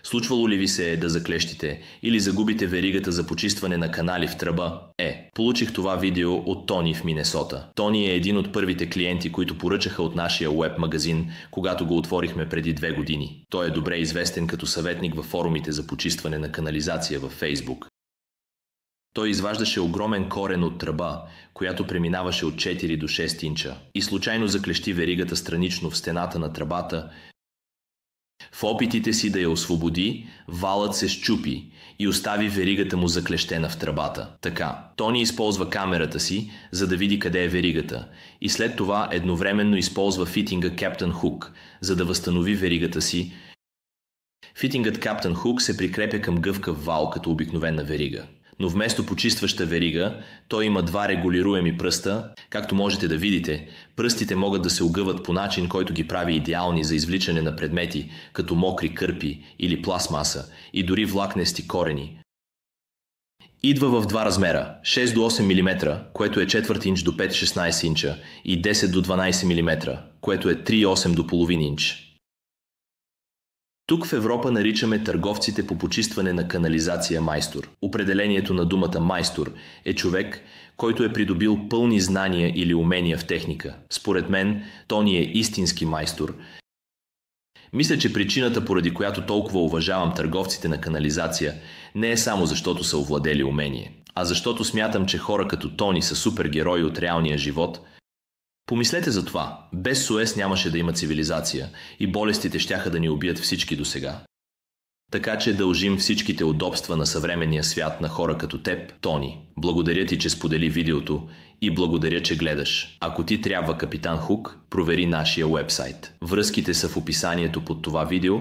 Случвало ли ви се да заклещите или загубите веригата за почистване на канали в тръба? Получих това видео от Тони в Минесота. Тони е един от първите клиенти, които поръчаха от нашия уеб магазин, когато го отворихме преди 2 години. Той е добре известен като съветник във форумите за почистване на канализация във Фейсбук. Той изваждаше огромен корен от тръба, която преминаваше от 4 до 6 инча, и случайно заклещи веригата странично в стената на тръбата. В опитите си да я освободи, валът се счупи и остави веригата му заклещена в тръбата. Така, Тони използва камерата си, за да види къде е веригата, и след това едновременно използва фитинга Captain Hook, за да възстанови веригата си. Фитингът Captain Hook се прикрепя към гъвкав вал като обикновена верига. Но вместо почистваща верига, той има 2 регулируеми пръста. Както можете да видите, пръстите могат да се огъват по начин, който ги прави идеални за извличане на предмети, като мокри кърпи или пластмаса и дори влакнести корени. Идва в 2 размера – 6 до 8 мм, което е 1/4 инч до 5-16 инча, и 10 до 12 мм, което е 3,8 до половин инч. Тук в Европа наричаме търговците по почистване на канализация майстор. Определението на думата майстор е човек, който е придобил пълни знания или умения в техника. Според мен, Тони е истински майстор. Мисля, че причината, поради която толкова уважавам търговците на канализация, не е само защото са овладели умение, а защото смятам, че хора като Тони са супергерои от реалния живот. Помислете за това. Без Суез нямаше да има цивилизация и болестите щяха да ни убият всички досега. Така че дължим всичките удобства на съвременния свят на хора като теб, Тони. Благодаря ти, че сподели видеото, и благодаря, че гледаш. Ако ти трябва Капитан Хук, провери нашия уебсайт. Връзките са в описанието под това видео.